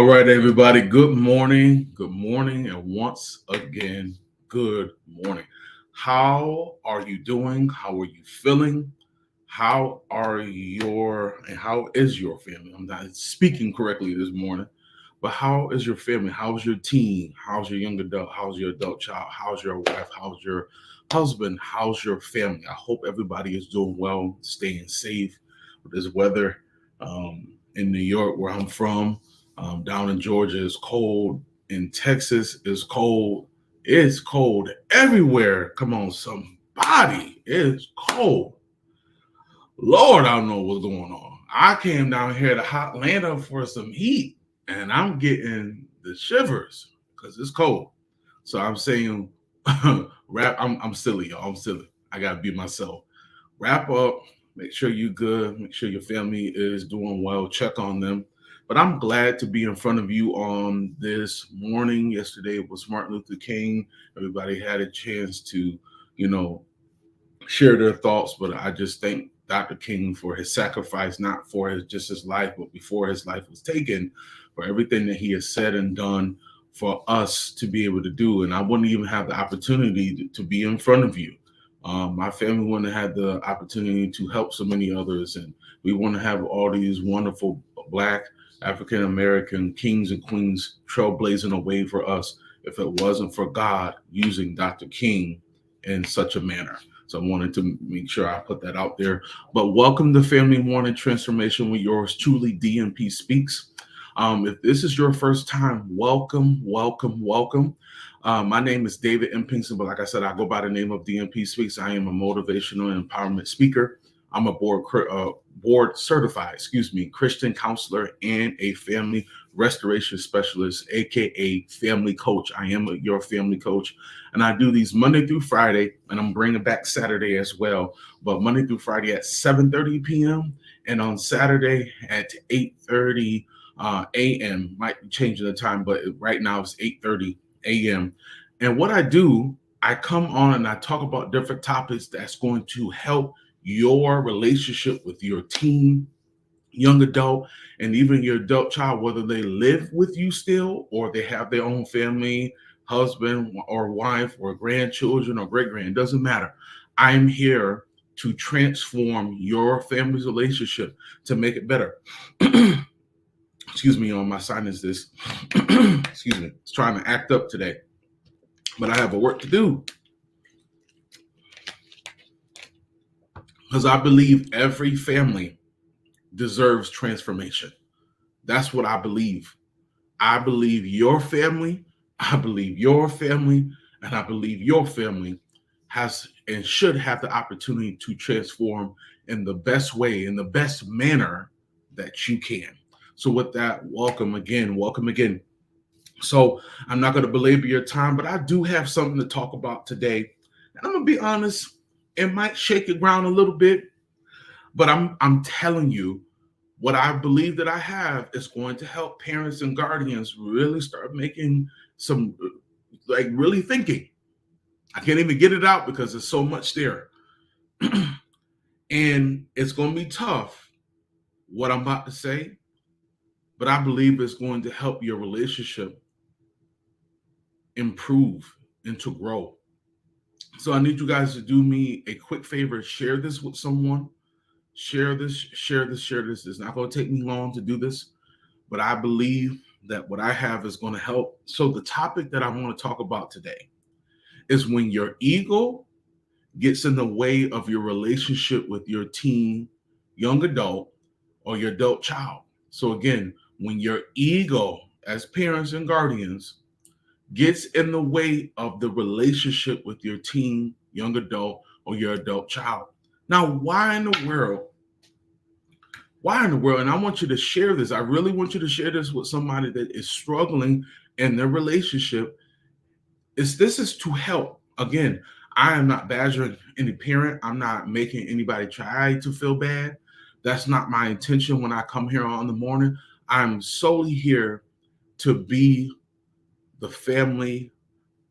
All right, everybody. Good morning. Good morning. And once again, good morning. How are you doing? How are you feeling? How is your family? I'm not speaking correctly this morning, but how is your family? How's your teen? How's your young adult? How's your adult child? How's your wife? How's your husband? How's your family? I hope everybody is doing well, staying safe with this weather. In New York, where I'm from, down in Georgia, it's cold. In Texas, it's cold. It's cold everywhere. Come on, somebody. It's cold. Lord, I don't know what's going on. I came down here to Atlanta for some heat, and I'm getting the shivers because it's cold. So I'm saying, wrap. I'm silly, y'all. I'm silly. I gotta be myself. Wrap up. Make sure you're good. Make sure your family is doing well. Check on them. But I'm glad to be in front of you on this morning. Yesterday was Martin Luther King. Everybody had a chance to, you know, share their thoughts. But I just thank Dr. King for his sacrifice, not for his life, but before his life was taken, for everything that he has said and done for us to be able to do. And I wouldn't even have the opportunity to be in front of you. My family wouldn't have had the opportunity to help so many others, and we want to have all these wonderful Black African American kings and queens trailblazing a way for us if it wasn't for God using Dr. King in such a manner. So I wanted to make sure I put that out there. But welcome to Family Morning Transformation with yours truly, DMP Speaks. If this is your first time, welcome, welcome, welcome. My name is David M. Pinkston, but like I said, I go by the name of DMP Speaks. I am a motivational and empowerment speaker. I'm a board certified, Christian counselor and a family restoration specialist, aka family coach. I am your family coach, and I do these Monday through Friday, and I'm bringing back Saturday as well. But Monday through Friday at 7:30 p.m. and on Saturday at 8:30 a.m. Might be changing the time, but right now it's 8:30 a.m. And what I do, I come on and I talk about different topics that's going to help your relationship with your teen, young adult, and even your adult child, whether they live with you still or they have their own family, husband or wife or grandchildren or great-grand, doesn't matter. I'm here to transform your family's relationship to make it better. Excuse me on my sinus this. Excuse me. It's trying to act up today, but I have a work to do. Because I believe every family deserves transformation. That's what I believe. I believe your family, I believe your family, and I believe your family has and should have the opportunity to transform in the best way, in the best manner that you can. So with that, welcome again, welcome again. So I'm not going to belabor your time, but I do have something to talk about today. And I'm going to be honest, it might shake the ground a little bit, but I'm telling you, what I believe that I have is going to help parents and guardians really start making some, like really thinking. I can't even get it out because there's so much there. And it's going to be tough, what I'm about to say, but I believe it's going to help your relationship improve and to grow. So I need you guys to do me a quick favor. Share this with someone. Share this, share this, share this. It's not going to take me long to do this, but I believe that what I have is going to help. So the topic that I want to talk about today is when your ego gets in the way of your relationship with your teen, young adult, or your adult child. So again, when your ego as parents and guardians gets in the way of the relationship with your teen, young adult, or your adult child. Now, why in the world? Why in the world? And I want you to share this. I really want you to share this with somebody that is struggling in their relationship. This is to help. Again, I am not badgering any parent. I'm not making anybody try to feel bad. That's not my intention when I come here on the morning. I'm solely here to be the family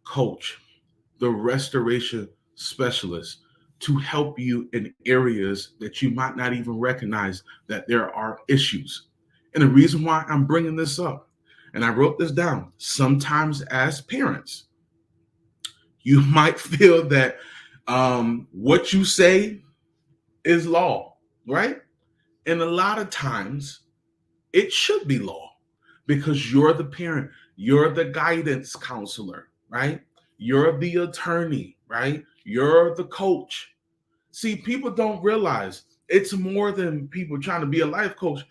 coach, the restoration specialist, to help you in areas that you might not even recognize that there are issues. And the reason why I'm bringing this up And I wrote this down. Sometimes as parents, you might feel that what you say is law, right? And a lot of times it should be law because you're the parent, you're the guidance counselor, right? You're the attorney, right? You're the coach. See, people don't realize it's more than people trying to be a life coach.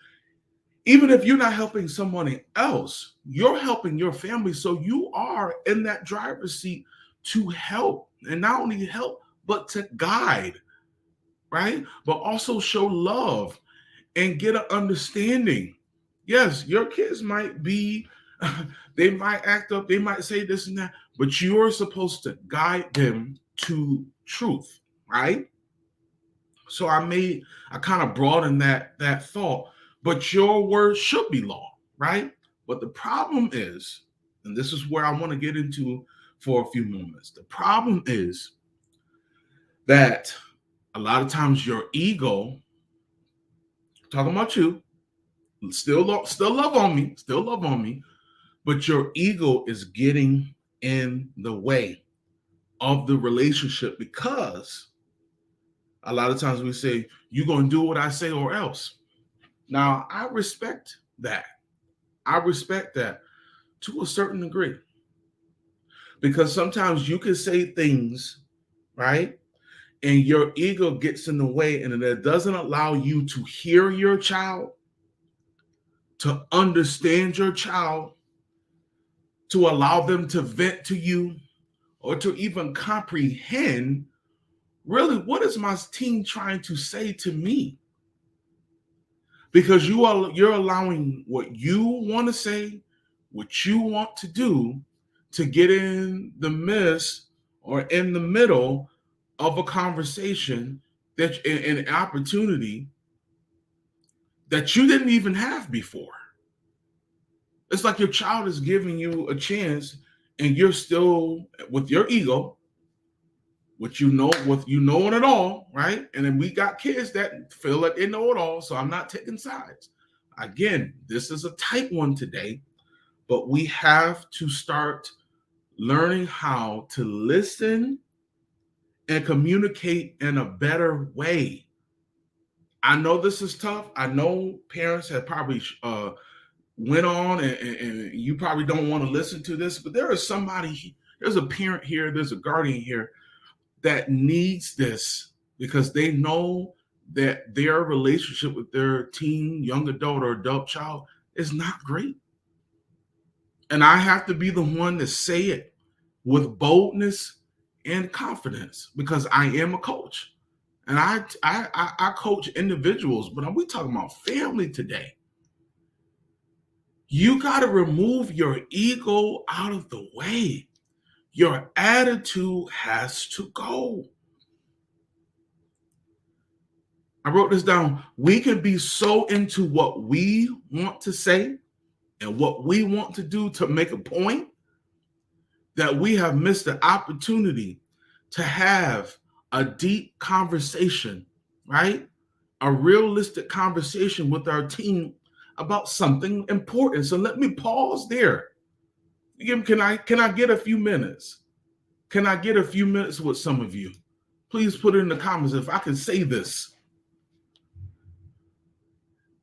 Even if you're not helping someone else, you're helping your family. So you are in that driver's seat to help, and not only help, but to guide, right? But also show love and get an understanding. Yes, your kids might be, they might act up, they might say this and that, but you're supposed to guide them to truth, right? So I kind of broadened that thought, but your word should be law, right? But the problem is, and this is where I want to get into for a few moments. The problem is that a lot of times your ego, talking about you, still love on me, but your ego is getting in the way of the relationship because a lot of times we say, you're going to do what I say or else. Now, I respect that. I respect that to a certain degree because sometimes you can say things, right? And your ego gets in the way and it doesn't allow you to hear your child, to understand your child, to allow them to vent to you, or to even comprehend really what is my teen trying to say to me. Because you're allowing what you want to say, what you want to do, to get in the midst or in the middle of a conversation that an opportunity that you didn't even have before. It's like your child is giving you a chance and you're still with your ego, what you know it all, right? And then we got kids that feel like they know it all. So I'm not taking sides. Again, this is a tight one today, but we have to start learning how to listen and communicate in a better way. I know this is tough. I know parents have probably went on and you probably don't want to listen to this, but there's a parent here, there's a guardian here that needs this because they know that their relationship with their teen, young adult, or adult child is not great. And I have to be the one to say it with boldness and confidence because I am a coach. And I coach individuals, but we talking about family today. You got to remove your ego out of the way. Your attitude has to go. I wrote this down. We can be so into what we want to say and what we want to do to make a point that we have missed the opportunity to have a deep conversation, right? A realistic conversation with our team about something important. So let me pause there. Can I get a few minutes? Can I get a few minutes with some of you? Please put it in the comments if I can say this.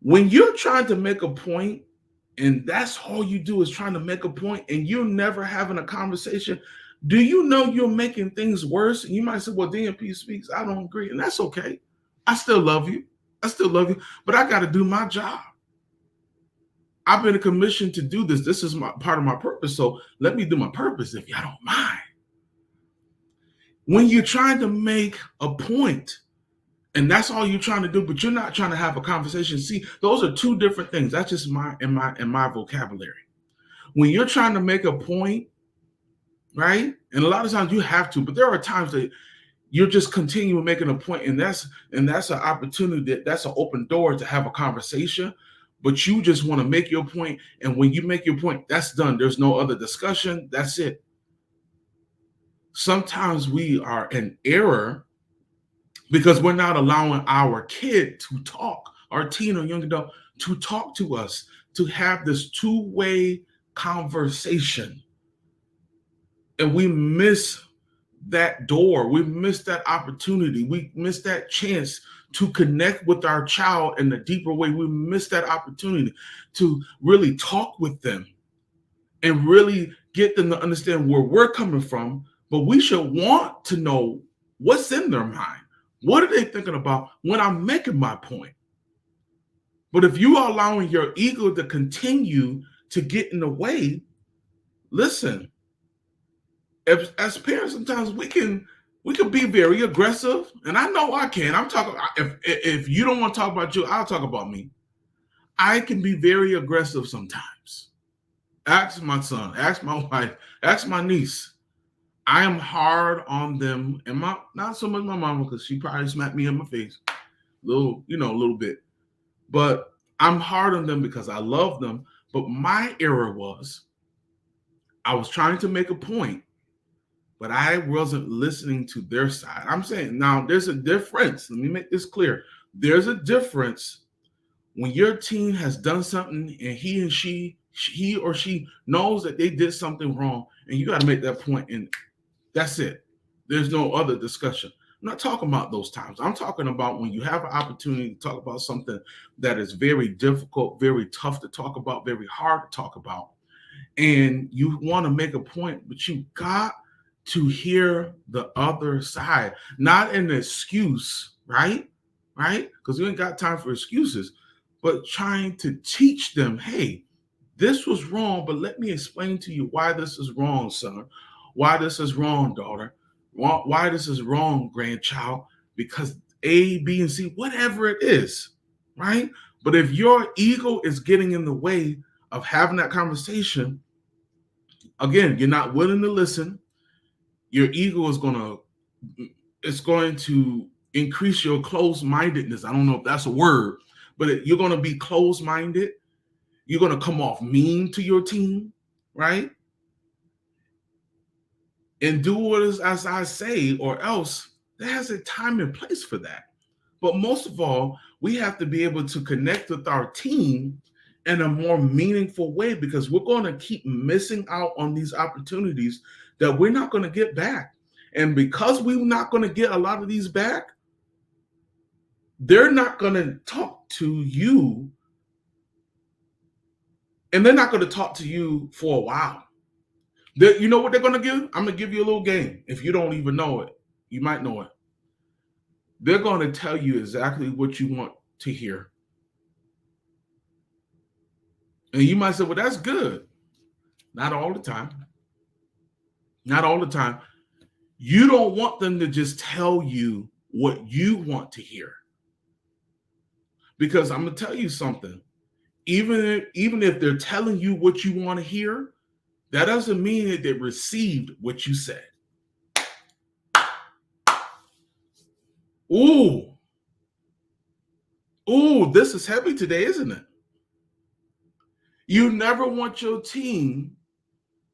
When you're trying to make a point, and that's all you do is trying to make a point, and you're never having a conversation, do you know you're making things worse? And you might say, well, DMP speaks. I don't agree. And that's okay. I still love you. But I got to do my job. I've been commissioned to do this. This is part of my purpose. So let me do my purpose if y'all don't mind. When you're trying to make a point, and that's all you're trying to do, but you're not trying to have a conversation. See, those are two different things. That's just in my vocabulary. When you're trying to make a point, right? And a lot of times you have to, but there are times that you're just continuing making a point, and that's an opportunity. That's an open door to have a conversation. But you just want to make your point, and when you make your point, that's done. There's no other discussion. That's it. Sometimes we are in error because we're not allowing our kid to talk, our teen or young adult to talk to us, to have this two-way conversation. And we miss that door. We miss that opportunity. We miss that chance to connect with our child in a deeper way. We miss that opportunity to really talk with them and really get them to understand where we're coming from. But we should want to know what's in their mind. What are they thinking about when I'm making my point? But if you are allowing your ego to continue to get in the way, listen, as parents, sometimes we can be very aggressive, and I know I can. I'm talking. If you don't want to talk about you, I'll talk about me. I can be very aggressive sometimes. Ask my son, ask my wife, ask my niece. I am hard on them, and not so much my mama, because she probably smacked me in my face, a little bit. But I'm hard on them because I love them. But my error was I was trying to make a point, but I wasn't listening to their side. I'm saying now there's a difference. Let me make this clear. There's a difference when your teen has done something and he or she knows that they did something wrong, and you got to make that point, and that's it. There's no other discussion. I'm not talking about those times. I'm talking about when you have an opportunity to talk about something that is very difficult, very tough to talk about, very hard to talk about, and you want to make a point, but you got to hear the other side, not an excuse, right? Because we ain't got time for excuses, but trying to teach them, hey, this was wrong, but let me explain to you why this is wrong, son. Why this is wrong, daughter. Why this is wrong, grandchild. Because A, B, and C, whatever it is, right? But if your ego is getting in the way of having that conversation, again, you're not willing to listen. Your ego is going to increase your closed-mindedness. I don't know if that's a word, but you're going to be closed-minded. You're going to come off mean to your team, right? And do what is as I say, or else there has a time and place for that. But most of all, we have to be able to connect with our team in a more meaningful way, because we're going to keep missing out on these opportunities that we're not going to get back. And because we're not going to get a lot of these back, they're not going to talk to you, and they're not going to talk to you for a while. You know what they're going to give? I'm going to give you a little game. If you don't even know it, you might know it. They're going to tell you exactly what you want to hear. And you might say, well, that's good. Not all the time. Not all the time. You don't want them to just tell you what you want to hear. Because I'm going to tell you something. Even if they're telling you what you want to hear, that doesn't mean that they received what you said. Ooh, this is heavy today, isn't it? You never want your team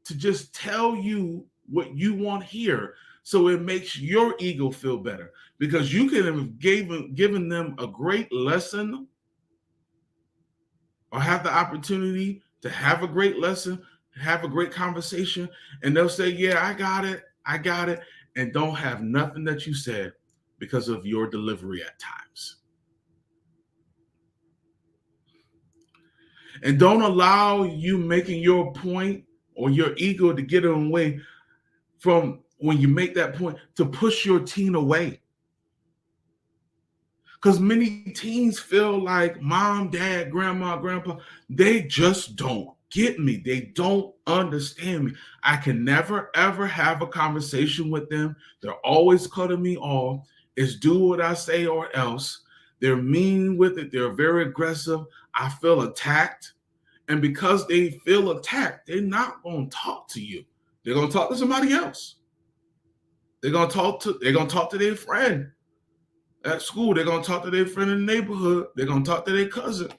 to just tell you what you want to hear, so it makes your ego feel better, because you could have given them a great lesson, or have the opportunity to have a great lesson, have a great conversation, and they'll say, yeah, I got it, and don't have nothing that you said because of your delivery at times. And don't allow you making your point or your ego to get in the way from when you make that point to push your teen away. Because many teens feel like mom, dad, grandma, grandpa, they just don't get me. They don't understand me. I can never, ever have a conversation with them. They're always cutting me off. It's do what I say or else. They're mean with it. They're very aggressive. I feel attacked. And because they feel attacked, they're not going to talk to you. They're going to talk to somebody else. They're going to talk to their friend at school. They're going to talk to their friend in the neighborhood. They're going to talk to their cousin.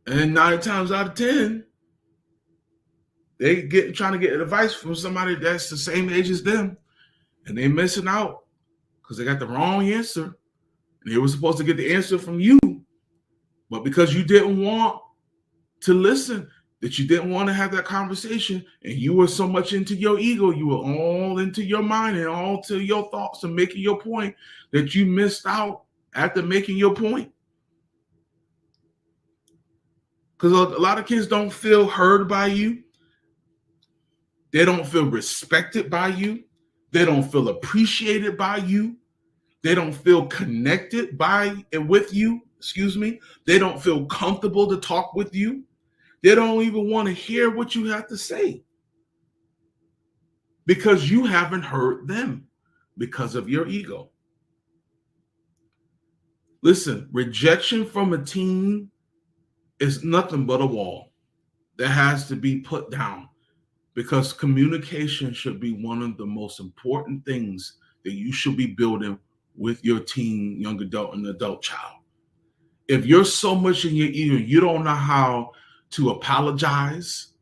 And 9 times out of 10, trying to get advice from somebody that's the same age as them. And they're missing out because they got the wrong answer. And they were supposed to get the answer from you. But because you didn't want to listen, that you didn't want to have that conversation, and you were so much into your ego, you were all into your mind and all to your thoughts and making your point, that you missed out after making your point. Because a lot of kids don't feel heard by you. They don't feel respected by you. They don't feel appreciated by you. They don't feel connected by and with you. Excuse me. They don't feel comfortable to talk with you. They don't even want to hear what you have to say because you haven't heard them because of your ego. Listen, rejection from a teen is nothing but a wall that has to be put down, because communication should be one of the most important things that you should be building with your teen, young adult, and adult child. If you're so much in your ego, you don't know how to apologize.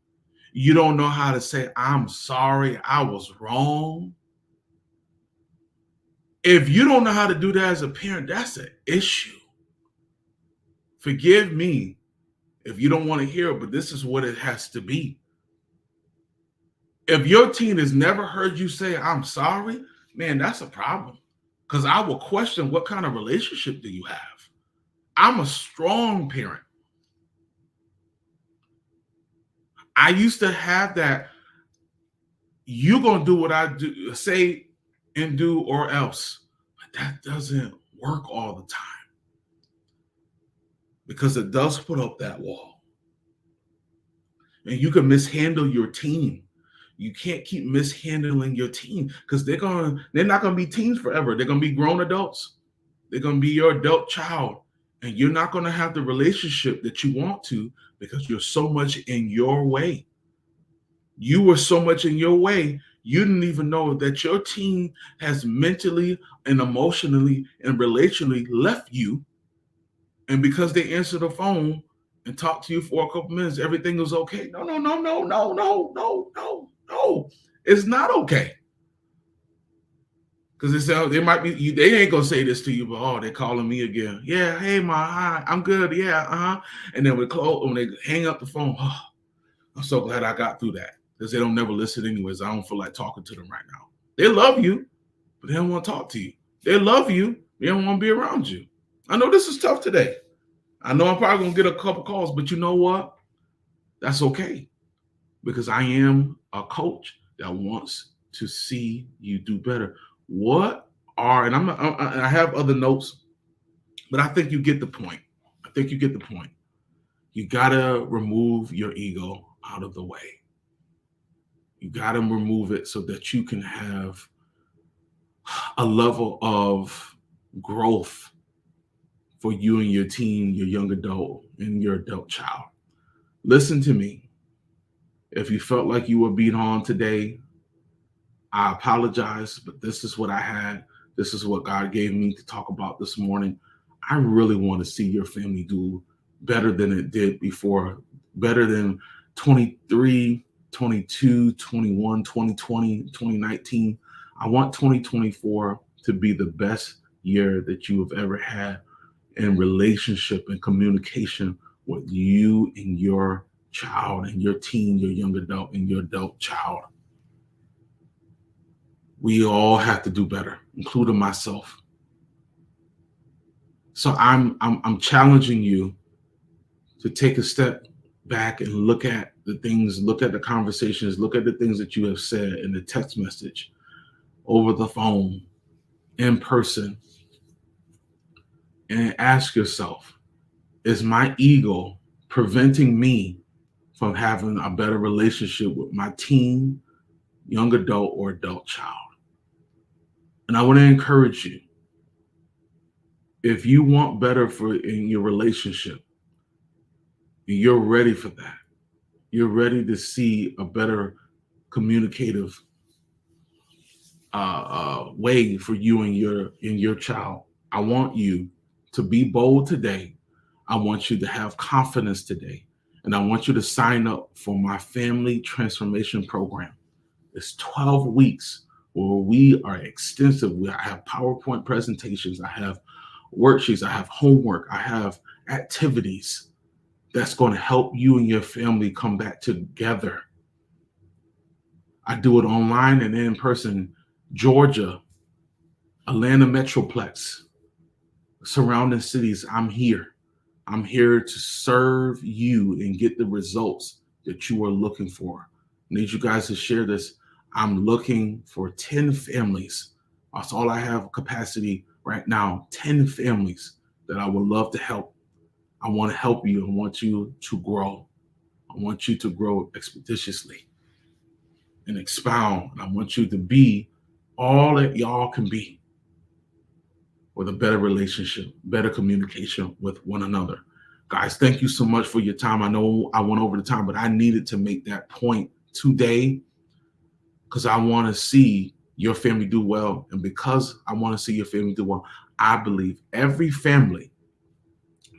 You don't know how to say, I'm sorry, I was wrong. If you don't know how to do that as a parent, that's an issue. Forgive me if you don't want to hear it, but this is what it has to be. If your teen has never heard you say, I'm sorry, man, that's a problem. Because I will question, what kind of relationship do you have? I'm a strong parent. I used to have that, you're going to do what I do, say and do, or else. But that doesn't work all the time, because it does put up that wall. And you can mishandle your teen. You can't keep mishandling your teen, because they're not going to be teens forever. They're going to be grown adults. They're going to be your adult child. And you're not going to have the relationship that you want to, because you're so much in your way. You were so much in your way, you didn't even know that your teen has mentally and emotionally and relationally left you. And because they answer the phone and talk to you for a couple minutes, everything is okay. No. It's not okay. Because they might be, they ain't gonna say this to you, but oh, they're calling me again. Yeah, hey ma, hi, I'm good. Yeah, And then when they hang up the phone, oh, I'm so glad I got through that, because they don't never listen anyways. I don't feel like talking to them right now. They love you, but they don't want to talk to you. They love you, they don't want to be around you. I know this is tough today. I know I'm probably gonna get a couple calls, but you know what? That's okay, because I am a coach that wants to see you do better. I have other notes, but I think you get the point. You gotta remove your ego out of the way. You gotta remove it so that you can have a level of growth for you and your teen, your young adult, and your adult child. Listen to me. If you felt like you were beat on today, I apologize, but this is what I had. This is what God gave me to talk about this morning. I really want to see your family do better than it did before, better than 23, 22, 21, 2020, 2019. I want 2024 to be the best year that you have ever had in relationship and communication with you and your child and your teen, your young adult, and your adult child. We all have to do better, including myself. So I'm challenging you to take a step back and look at the things, look at the conversations, look at the things that you have said in the text message, over the phone, in person, and ask yourself, is my ego preventing me from having a better relationship with my teen, young adult, or adult child? And I want to encourage you, if you want better in your relationship, you're ready for that. You're ready to see a better communicative way for you and your child. I want you to be bold today. I want you to have confidence today. And I want you to sign up for my family transformation program. It's 12 weeks where we are extensive. I have PowerPoint presentations. I have worksheets. I have homework. I have activities that's going to help you and your family come back together. I do it online and in person. Georgia, Atlanta Metroplex, surrounding cities, I'm here. I'm here to serve you and get the results that you are looking for. I need you guys to share this. I'm looking for 10 families. That's all I have capacity right now. 10 families that I would love to help. I want to help you. I want you to grow. I want you to grow expeditiously and expound. I want you to be all that y'all can be, with a better relationship, better communication with one another. Guys, thank you so much for your time. I know I went over the time, but I needed to make that point today because I want to see your family do well. And because I want to see your family do well, I believe every family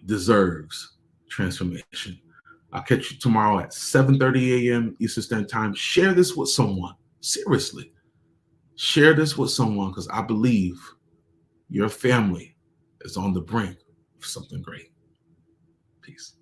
deserves transformation. I'll catch you tomorrow at 7:30 a.m. Eastern Standard Time. Share this with someone. Seriously. Share this with someone because I believe your family is on the brink of something great. Peace.